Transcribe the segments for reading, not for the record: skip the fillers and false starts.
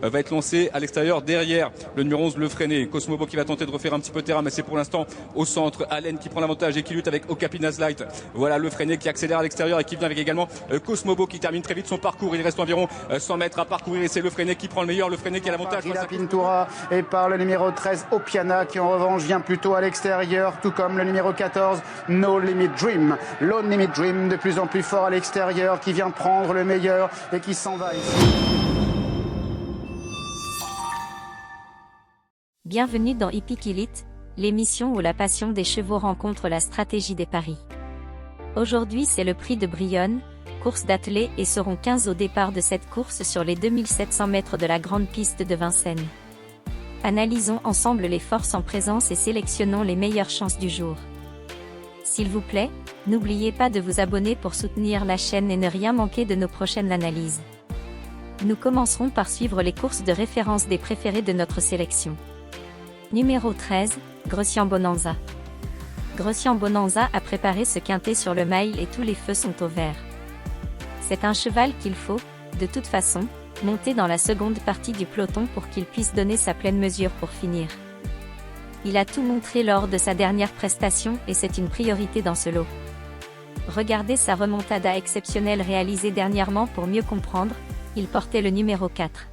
va être lancé à l'extérieur derrière le numéro 11, le Freiné. Cosmobo qui va tenter de refaire un petit peu terrain, mais c'est pour l'instant au centre. Allen qui prend l'avantage et qui lutte avec Okapinas Light. Voilà le Freiné qui accélère à l'extérieur et qui vient avec également Cosmobo qui termine très vite son parcours. Il reste environ 100 mètres à parcourir et c'est le Freiné qui prend le meilleur. Le Freiné qui a l'avantage. Rida Pintura et par le numéro 13 Opiana qui en revanche vient plutôt à l'extérieur, tout comme le numéro 14 No Limit Dream. No Limit Dream de plus en plus fort à l'extérieur qui vient prendre le meilleur et qui s'en va ici. Bienvenue dans Hippique Elite, l'émission où la passion des chevaux rencontre la stratégie des paris. Aujourd'hui c'est le prix de Brionne, course d'attelé et seront 15 au départ de cette course sur les 2700 mètres de la grande piste de Vincennes. Analysons ensemble les forces en présence et sélectionnons les meilleures chances du jour. S'il vous plaît, n'oubliez pas de vous abonner pour soutenir la chaîne et ne rien manquer de nos prochaines analyses. Nous commencerons par suivre les courses de référence des préférés de notre sélection. Numéro 13, Grecian Bonanza. Grecian Bonanza a préparé ce quintet sur le mile et tous les feux sont au vert. C'est un cheval qu'il faut, de toute façon, monter dans la seconde partie du peloton pour qu'il puisse donner sa pleine mesure pour finir. Il a tout montré lors de sa dernière prestation et c'est une priorité dans ce lot. Regardez sa remontada exceptionnelle réalisée dernièrement pour mieux comprendre, il portait le numéro 4.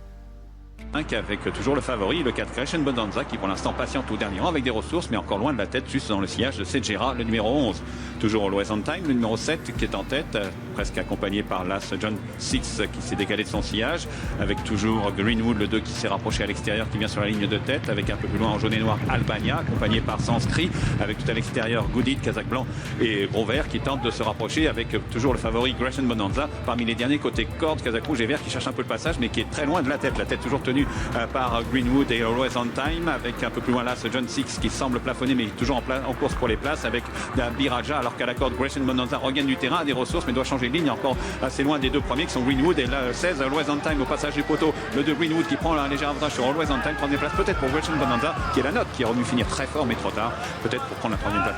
Avec toujours le favori, le 4 Grecian Bonanza qui pour l'instant patiente au dernier rang avec des ressources mais encore loin de la tête juste dans le sillage de Segera, le numéro 11. Toujours Always on Time, le numéro 7 qui est en tête, presque accompagné par l'As John Six qui s'est décalé de son sillage, avec toujours Greenwood le 2 qui s'est rapproché à l'extérieur qui vient sur la ligne de tête, avec un peu plus loin en jaune et noir Albania accompagné par Sanskrit, avec tout à l'extérieur Goodit, Kazakh Blanc et Gros Vert qui tentent de se rapprocher avec toujours le favori Grecian Bonanza parmi les derniers côté corde, Kazakh Rouge et Vert qui cherche un peu le passage mais qui est très loin de la tête toujours tenue par Greenwood et Always on Time, avec un peu plus loin là ce John Six qui semble plafonner mais toujours en course pour les places, avec Biraja alors qu'à la corde Grecian Bonanza regagne du terrain, a des ressources mais doit changer de ligne encore assez loin des deux premiers qui sont Greenwood et là 16 Always on Time au passage du poteau, le 2 Greenwood qui prend un léger avantage sur Always on Time, troisième place peut-être pour Grecian Bonanza qui est la note qui aurait dû finir très fort mais trop tard, peut-être pour prendre la troisième place.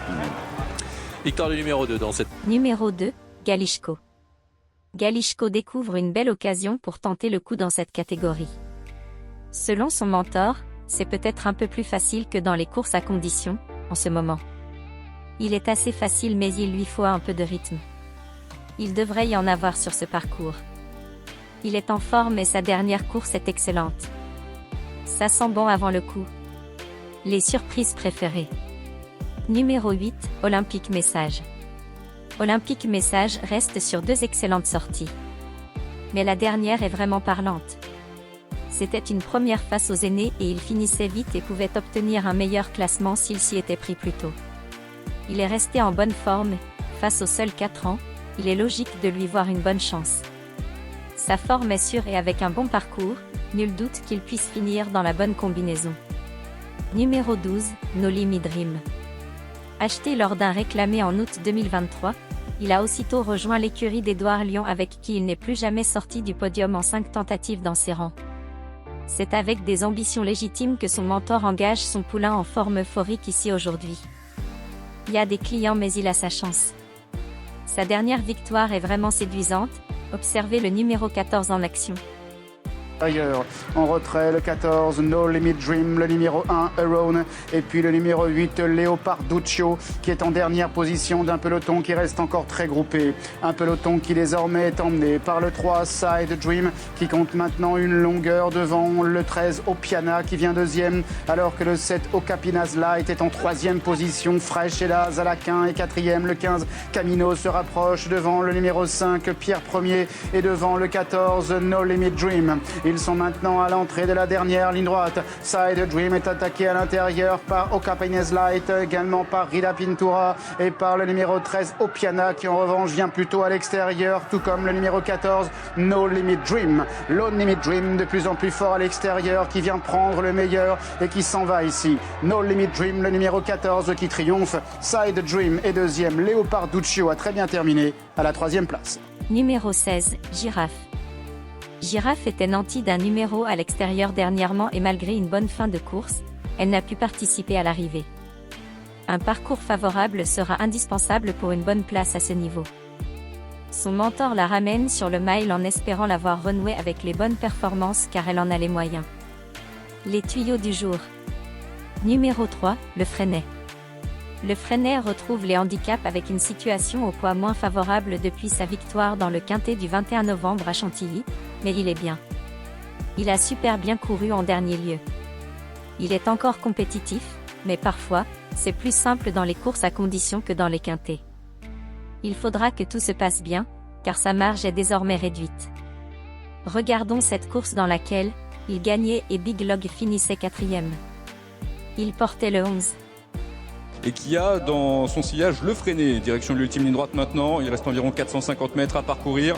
Victoire du numéro 2 dans cette... Numéro 2, Galishko. Galishko découvre une belle occasion pour tenter le coup dans cette catégorie. Selon son mentor, c'est peut-être un peu plus facile que dans les courses à condition, en ce moment. Il est assez facile mais il lui faut un peu de rythme. Il devrait y en avoir sur ce parcours. Il est en forme et sa dernière course est excellente. Ça sent bon avant le coup. Les surprises préférées. Numéro 8, Olympique Message. Olympique Message reste sur 2 excellentes sorties. Mais la dernière est vraiment parlante. C'était une première face aux aînés et il finissait vite et pouvait obtenir un meilleur classement s'il s'y était pris plus tôt. Il est resté en bonne forme, face aux seuls 4 ans, il est logique de lui voir une bonne chance. Sa forme est sûre et avec un bon parcours, nul doute qu'il puisse finir dans la bonne combinaison. Numéro 12, No Limit Dream. Acheté lors d'un réclamé en août 2023, il a aussitôt rejoint l'écurie d'Édouard Lyon avec qui il n'est plus jamais sorti du podium en 5 tentatives dans ses rangs. C'est avec des ambitions légitimes que son mentor engage son poulain en forme euphorique ici aujourd'hui. Il y a des clients mais il a sa chance. Sa dernière victoire est vraiment séduisante, observez le numéro 14 en action. Ailleurs, en retrait, le 14, No Limit Dream, le numéro 1, Aron, et puis le numéro 8, Leoparduccio, qui est en dernière position d'un peloton qui reste encore très groupé. Un peloton qui désormais est emmené par le 3, Side Dream, qui compte maintenant une longueur devant le 13, Opiana, qui vient deuxième, alors que le 7, Okapinas Light, est en troisième position. Fresh et là, Zalaquin est quatrième, le 15, Camino se rapproche devant le numéro 5, Pierre Premier, et devant le 14, No Limit Dream. Ils sont maintenant à l'entrée de la dernière ligne droite. Side Dream est attaqué à l'intérieur par Okapinas Light, également par Rida Pintura et par le numéro 13 Opiana qui en revanche vient plutôt à l'extérieur, tout comme le numéro 14 No Limit Dream. No Limit Dream de plus en plus fort à l'extérieur qui vient prendre le meilleur et qui s'en va ici. No Limit Dream, le numéro 14 qui triomphe. Side Dream est deuxième. Leoparduccio a très bien terminé à la troisième place. Numéro 16, Girafe. Girafe était nantie d'un numéro à l'extérieur dernièrement et malgré une bonne fin de course, elle n'a pu participer à l'arrivée. Un parcours favorable sera indispensable pour une bonne place à ce niveau. Son mentor la ramène sur le mile en espérant la voir renouer avec les bonnes performances car elle en a les moyens. Les tuyaux du jour. Numéro 3, le Freinet. Le Freinet retrouve les handicaps avec une situation au poids moins favorable depuis sa victoire dans le quintet du 21 novembre à Chantilly, mais il est bien. Il a super bien couru en dernier lieu. Il est encore compétitif, mais parfois, c'est plus simple dans les courses à condition que dans les quintets. Il faudra que tout se passe bien, car sa marge est désormais réduite. Regardons cette course dans laquelle il gagnait et Big Log finissait 4e. Il portait le 11. Et qui a dans son sillage le Freinet. Direction de l'ultime ligne droite maintenant. Il reste environ 450 mètres à parcourir.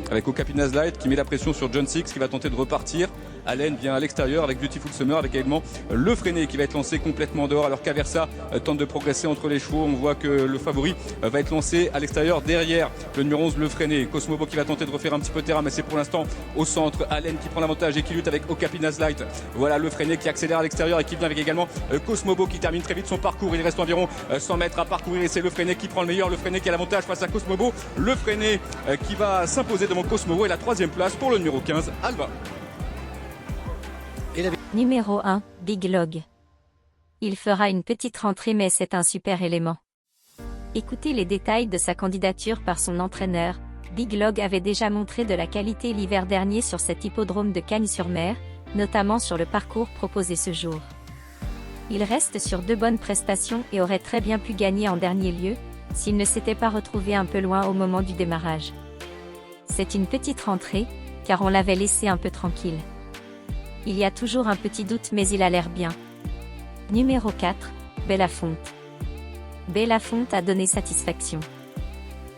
Avec Okapinas Light qui met la pression sur John Six qui va tenter de repartir. Allen vient à l'extérieur avec Beautiful Summer, avec également le Freinet qui va être lancé complètement dehors alors qu'Aversa tente de progresser entre les chevaux. On voit que le favori va être lancé à l'extérieur derrière le numéro 11, le Freinet. Cosmobo qui va tenter de refaire un petit peu de terrain, mais c'est pour l'instant au centre. Allen qui prend l'avantage et qui lutte avec Okapinas Light. Voilà le Freinet qui accélère à l'extérieur et qui vient avec également Cosmobo qui termine très vite son parcours. Il reste environ 100 mètres à parcourir et c'est le Freinet qui prend le meilleur. Le Freinet qui a l'avantage face à Cosmobo. Le Freinet qui va s'imposer devant Cosmobo et la 3e place pour le numéro 15, Alba. Numéro 1, Big Log. Il fera une petite rentrée mais c'est un super élément. Écoutez les détails de sa candidature par son entraîneur. Big Log avait déjà montré de la qualité l'hiver dernier sur cet hippodrome de Cagnes-sur-Mer, notamment sur le parcours proposé ce jour. Il reste sur 2 bonnes prestations et aurait très bien pu gagner en dernier lieu, s'il ne s'était pas retrouvé un peu loin au moment du démarrage. C'est une petite rentrée, car on l'avait laissé un peu tranquille. Il y a toujours un petit doute mais il a l'air bien. Numéro 4, Bellafonte. Bellafonte a donné satisfaction.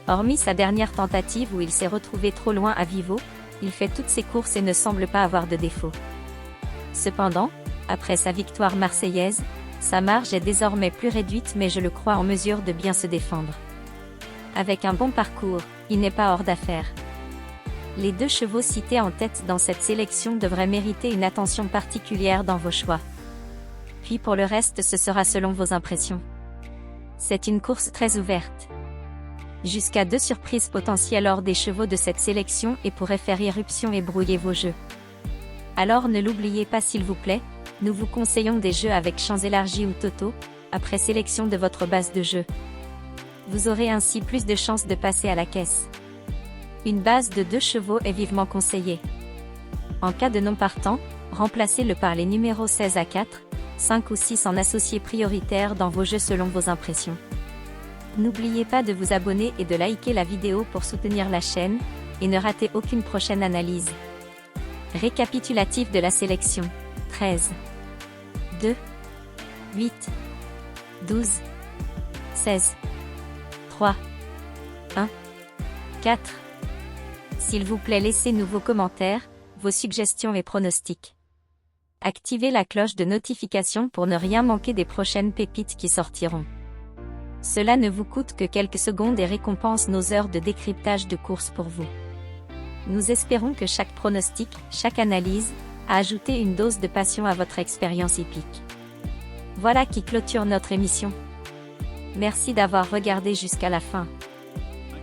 Hormis sa dernière tentative où il s'est retrouvé trop loin à Vivo, il fait toutes ses courses et ne semble pas avoir de défaut. Cependant, après sa victoire marseillaise, sa marge est désormais plus réduite mais je le crois en mesure de bien se défendre. Avec un bon parcours, il n'est pas hors d'affaire. Les 2 chevaux cités en tête dans cette sélection devraient mériter une attention particulière dans vos choix. Puis pour le reste ce sera selon vos impressions. C'est une course très ouverte. Jusqu'à 2 surprises potentielles hors des chevaux de cette sélection et pourraient faire irruption et brouiller vos jeux. Alors ne l'oubliez pas s'il vous plaît, nous vous conseillons des jeux avec champs élargis ou Toto, après sélection de votre base de jeu. Vous aurez ainsi plus de chances de passer à la caisse. Une base de 2 chevaux est vivement conseillée. En cas de non partant, remplacez-le par les numéros 16 à 4, 5 ou 6 en associé prioritaire dans vos jeux selon vos impressions. N'oubliez pas de vous abonner et de liker la vidéo pour soutenir la chaîne, et ne ratez aucune prochaine analyse. Récapitulatif de la sélection. 13, 2, 8, 12, 16, 3, 1, 4. S'il vous plaît laissez-nous vos commentaires, vos suggestions et pronostics. Activez la cloche de notification pour ne rien manquer des prochaines pépites qui sortiront. Cela ne vous coûte que quelques secondes et récompense nos heures de décryptage de course pour vous. Nous espérons que chaque pronostic, chaque analyse, a ajouté une dose de passion à votre expérience hippique. Voilà qui clôture notre émission. Merci d'avoir regardé jusqu'à la fin.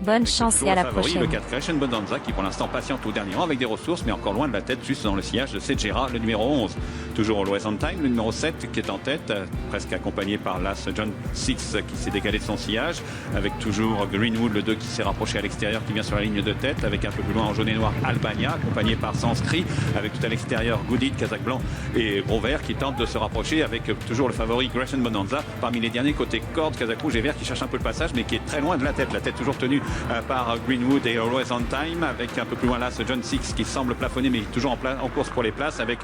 Bonne chance et à la prochaine. Le 4 Crescent Bonanza qui pour l'instant patiente au dernier rang avec des ressources mais encore loin de la tête juste dans le sillage de Cedgera, le numéro 11. Toujours Always on Time, le numéro 7 qui est en tête, presque accompagné par l'As John Six qui s'est décalé de son sillage, avec toujours Greenwood le 2 qui s'est rapproché à l'extérieur, qui vient sur la ligne de tête, avec un peu plus loin en jaune et noir Albania, accompagné par Sanskrit, avec tout à l'extérieur Goodit, Kazakh Blanc et Gros Vert qui tentent de se rapprocher avec toujours le favori Crescent Bonanza parmi les derniers côté corde, Kazakh Rouge et Vert qui cherche un peu le passage mais qui est très loin de la tête toujours tenue par Greenwood et Always on Time, avec un peu plus loin là ce John Six qui semble plafonner mais toujours en course pour les places avec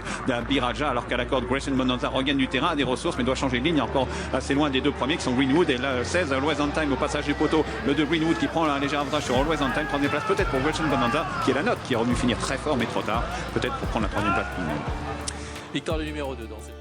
Biraja, alors qu'à la corde Crescent Bonanza regagne du terrain, a des ressources mais doit changer de ligne, encore assez loin des 2 premiers qui sont Greenwood et le 16 Always on Time au passage du poteau, le 2 Greenwood qui prend un léger avantage sur Always on Time, prend des places peut-être pour Crescent Bonanza qui est la note qui est revenu finir très fort mais trop tard, peut-être pour prendre la 3e place. Victoire du numéro 2 dans cette